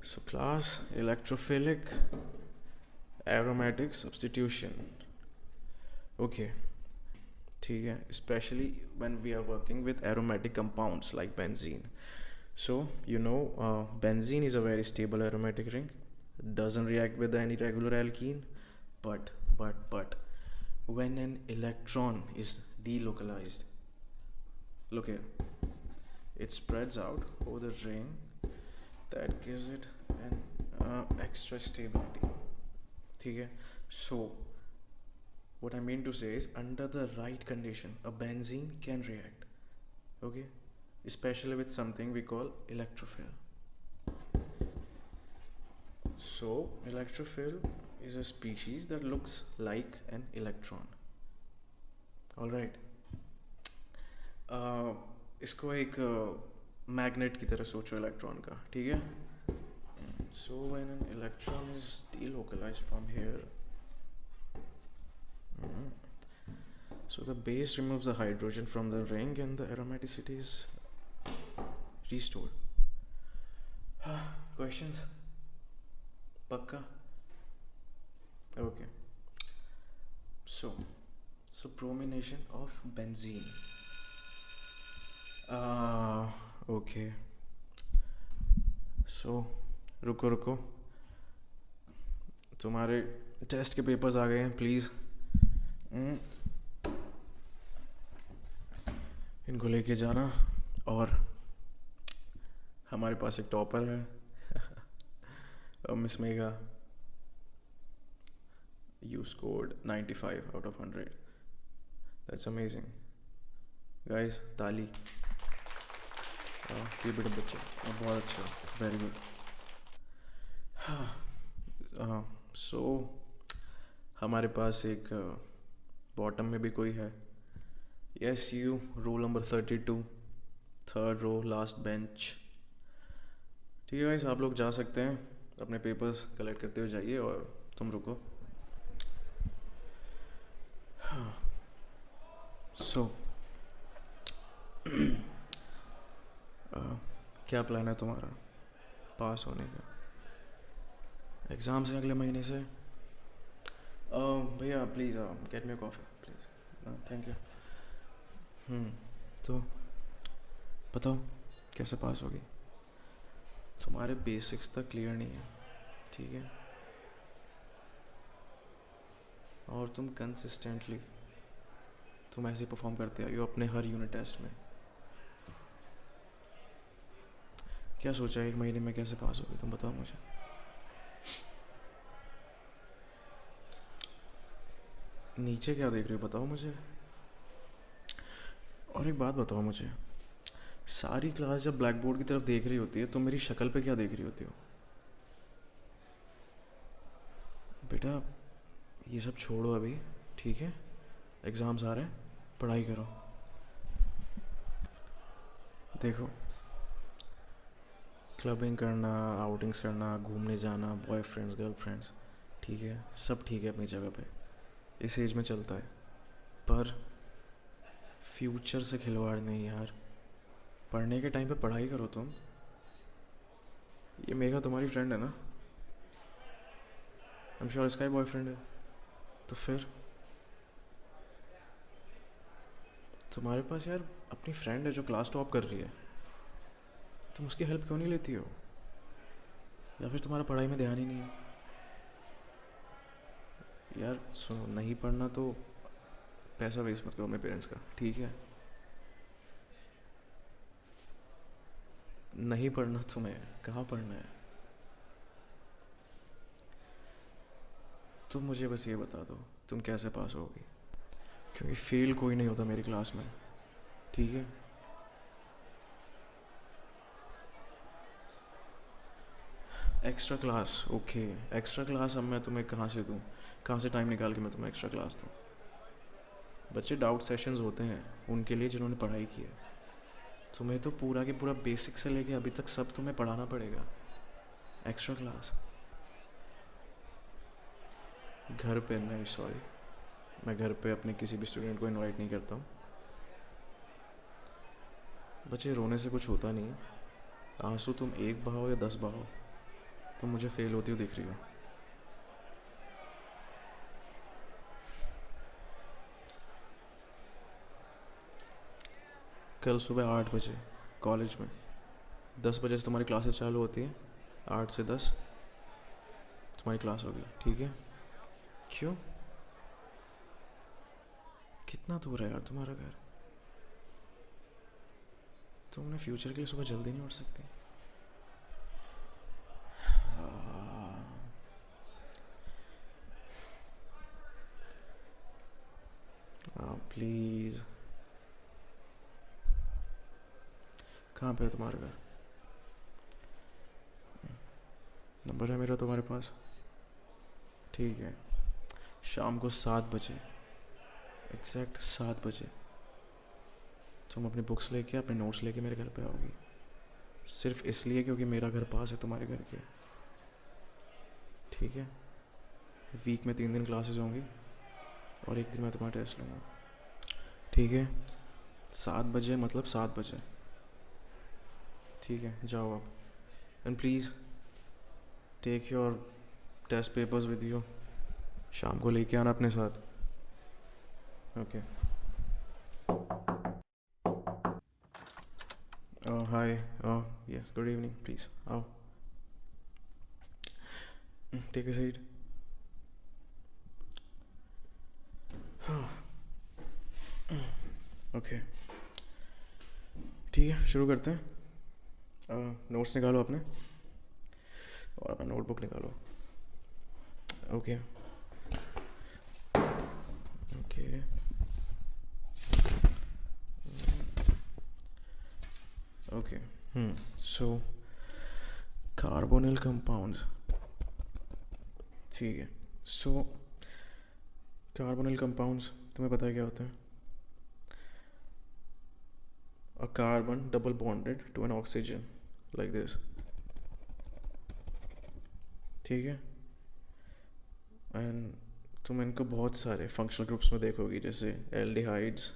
So class electrophilic aromatic substitution. Okay, ठीक है. Especially when we are working with aromatic compounds like benzene. So benzene is a very stable aromatic ring. Doesn't react with any regular alkene. But when an electron is delocalized, look here, it spreads out over the ring. That gives it an extra stability. ठीक है. So what I mean to say is, under the right condition, a benzene can react. Okay, especially with something we call electrophile. So electrophile is a species that looks like an electron. All right. इसको एक magnet की तरह सोचो electron का. ठीक है. So when an electron is delocalized from here, so the base removes the hydrogen from the ring and the aromaticity is restored. Questions? Pakka? Okay. So bromination of benzene. Okay. So रुको तुम्हारे test के papers आ गए हैं. Please इनको लेके जाना. और हमारे पास एक टॉपर है miss mega. You scored 95 out of 100. That's amazing. Guys, ताली. keep it बच्चे. बहुत अच्छा. Very good. So हमारे पास एक बॉटम में भी कोई है. Yes, you, roll number 32, third row, last bench. ठीक है guys, आप लोग जा सकते हैं. अपने पेपर्स कलेक्ट करते हुए जाइए और तुम रुको. So क्या प्लान है तुम्हारा पास होने का? एग्ज़ाम से अगले महीने से. भैया please get me coffee please. Thank you. तो बताओ कैसे पास होगी? तुम्हारे बेसिक्स तक क्लियर नहीं है. ठीक है. और तुम कंसिस्टेंटली तुम ऐसे परफॉर्म करते आई हो अपने हर यूनिट टेस्ट में. क्या सोचा है 1 महीने में कैसे पास होगी? तुम बताओ मुझे. नीचे क्या देख रहे हो बताओ मुझे. और एक बात बताओ मुझे, सारी क्लास जब ब्लैक बोर्ड की तरफ देख रही होती है तो मेरी शक्ल पे क्या देख रही होती हो? बेटा ये सब छोड़ो अभी. ठीक है, एग्ज़ाम्स आ रहे हैं, पढ़ाई करो. देखो, क्लबिंग करना, आउटिंग्स करना, घूमने जाना, बॉयफ्रेंड्स गर्लफ्रेंड्स, ठीक है, सब ठीक है अपनी जगह पे, इस एज में चलता है. पर फ्यूचर से खिलवाड़ नहीं यार. पढ़ने के टाइम पे पढ़ाई करो तुम. ये मेघा तुम्हारी फ्रेंड है ना? आई एम श्योर इसका ही बॉयफ्रेंड है. तो फिर तुम्हारे पास यार अपनी फ्रेंड है जो क्लास टॉप कर रही है, तुम उसकी हेल्प क्यों नहीं लेती हो? या फिर तुम्हारा पढ़ाई में ध्यान ही नहीं है? यार सुनो, नहीं पढ़ना तो पैसा वेस्ट मत करो मेरे पेरेंट्स का. ठीक है, नहीं पढ़ना तुम्हें, कहाँ पढ़ना है? तुम मुझे बस ये बता दो तुम कैसे पास होगी, क्योंकि फेल कोई नहीं होता मेरी क्लास में. ठीक है. Extra class. Okay, extra class अब मैं तुम्हें कहाँ से दूँ? कहाँ से टाइम निकाल के मैं तुम्हें एक्स्ट्रा क्लास दूँ? बच्चे डाउट सेशंस होते हैं उनके लिए जिन्होंने पढ़ाई की है. तुम्हें तो पूरा के पूरा बेसिक से लेके अभी तक सब तुम्हें पढ़ाना पड़ेगा. एक्स्ट्रा क्लास घर पे नहीं, सॉरी, मैं घर पे अपने किसी भी स्टूडेंट को इनवाइट नहीं करता हूँ. बच्चे रोने से कुछ होता नहीं है. आंसू तुम 1 बहाओ या 10 बहाओ, तुम मुझे फेल होती हुई दिख रही हो। कल सुबह 8 बजे कॉलेज में, 10 बजे से तुम्हारी क्लासेस चालू होती हैं, 8 से 10 तुम्हारी क्लास होगी, ठीक है? क्यों? कितना दूर है यार तुम्हारा घर? तुमने फ्यूचर के लिए सुबह जल्दी नहीं उठ सकती? प्लीज़, कहाँ पे है तुम्हारा घर? नंबर है मेरा तुम्हारे पास? ठीक है, शाम को 7 बजे, एग्जैक्ट 7 बजे तुम अपनी बुक्स लेके, अपने नोट्स लेके मेरे घर पे आओगी। सिर्फ इसलिए क्योंकि मेरा घर पास है तुम्हारे घर के, ठीक है? वीक में 3 दिन क्लासेस होंगी और एक दिन मैं तुम्हारा टेस्ट लूँगा, ठीक है? 7 बजे मतलब 7 बजे, ठीक है? जाओ आप, and please take your test papers with you, शाम को लेके आना अपने साथ, okay? Hi, yes, good evening, please आओ, टेक अ सीट। ओके, ठीक है, शुरू करते हैं। नोट्स निकालो अपने, और अपना नोटबुक निकालो, ओके? ओके, ओके, सो कार्बोनिल कंपाउंड्स, ठीक है? सो कार्बोनिल कंपाउंड्स तुम्हें पता है क्या होता है? A carbon double bonded to an oxygen like this, ठीक है? एंड तुम इनको बहुत सारे फंक्शनल ग्रुप्स में देखोगी, जैसे aldehydes,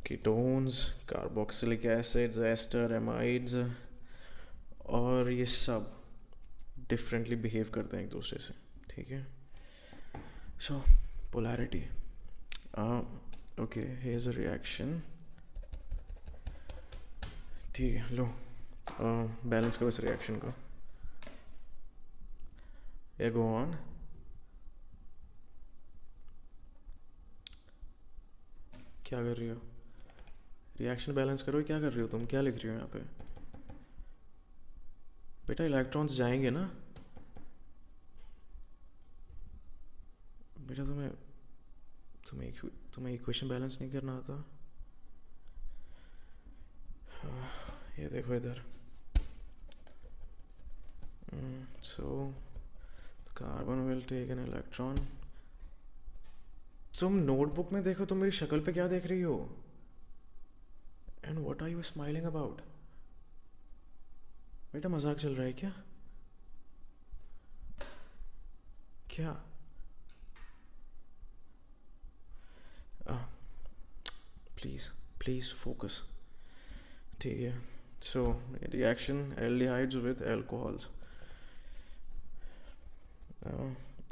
ketones, carboxylic acids, ester, amides, और ये सब डिफरेंटली बिहेव करते हैं एक दूसरे से, ठीक है? So polarity, okay, here is a reaction, ठीक है? लो, बैलेंस करो इस रिएक्शन को, ये गो ऑन, क्या कर रही हो? रिएक्शन बैलेंस करो, क्या कर रही हो तुम? क्या लिख रही हो यहाँ पे? बेटा इलेक्ट्रॉन्स जाएंगे ना बेटा, तुम्हें इक्वेशन बैलेंस नहीं करना आता? ये देखो इधर, so carbon will take an electron. तुम नोटबुक में देखो, तुम मेरी शक्ल पे क्या देख रही हो? And what are you smiling about? बेटा मजाक चल रहा है क्या? क्या? प्लीज़ प्लीज़ फोकस, ठीक है? So reaction aldehydes with alcohols,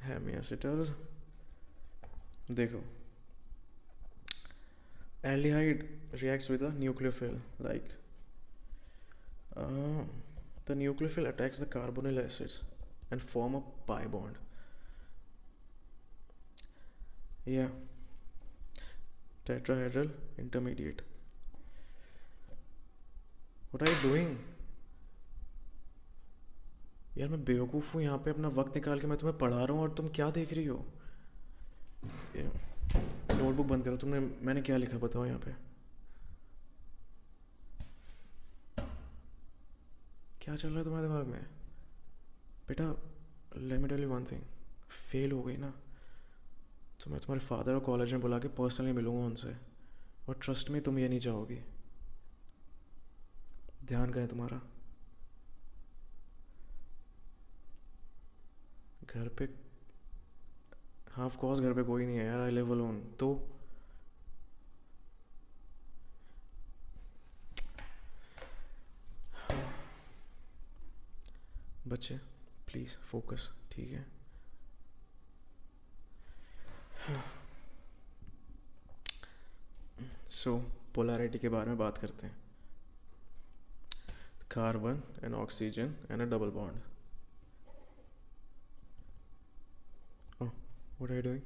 hemiacetals, देखो aldehyde reacts with a nucleophile, like the nucleophile attacks the carbonyl acids and form a pi bond, yeah, tetrahedral intermediate. What are you doing? यार मैं बेवकूफ़ हूँ, यहाँ पे अपना वक्त निकाल के मैं तुम्हें पढ़ा रहा हूँ और तुम क्या देख रही हो? नोटबुक बंद करो, मैंने क्या लिखा बताओ यहाँ पे? क्या चल रहा है तुम्हारे दिमाग में? बेटा let me tell you one thing, fail हो गई ना तो मैं तुम्हारे फादर और कॉलेज में बुला के पर्सनली मिलूँगा उनसे, और ट्रस्ट में तुम ये नहीं चाहोगी। ध्यान कहाँ है तुम्हारा? घर पे? हाँ ऑफ कोर्स घर पे कोई नहीं है यार, आई लिव अलोन। तो बच्चे प्लीज़ फोकस, ठीक है? सो पोलैरिटी के बारे में बात करते हैं. Carbon and oxygen and a double bond. Oh, what are you doing?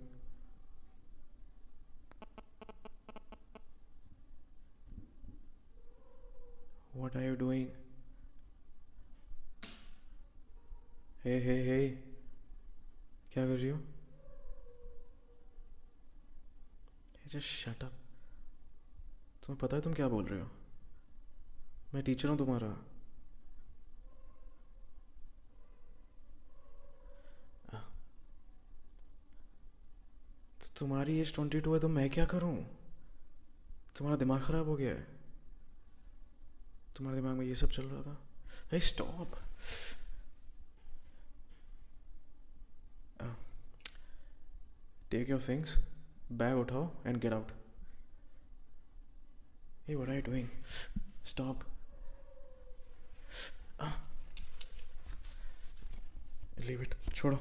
What are you doing? Hey, hey, hey. क्या कर रही हो? Just shut up. तुम्हें पता है तुम क्या बोल रहे हो? मैं टीचर हूँ तुम्हारा. तुम्हारी एज 22 है तो मैं क्या करूँ? तुम्हारा दिमाग ख़राब हो गया है. तुम्हारे दिमाग में ये सब चल रहा था. Hey, stop. Take your things, bag उठाओ and get out. Hey, what are you doing? Stop. Leave it. छोड़ो.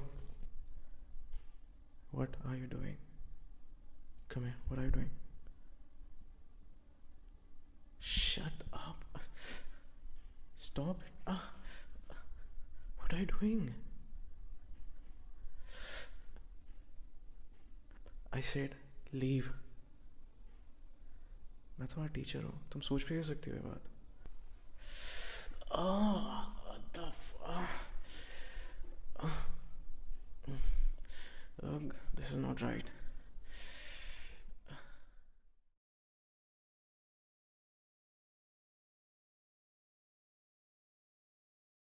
What are you doing? Come here. What are you doing? Shut up. Stop it. What are you doing? I said leave. मैं तुम्हारा teacher हूँ. तुम सोच भी कर सकती हो ये बात. What the fuck? This is not right.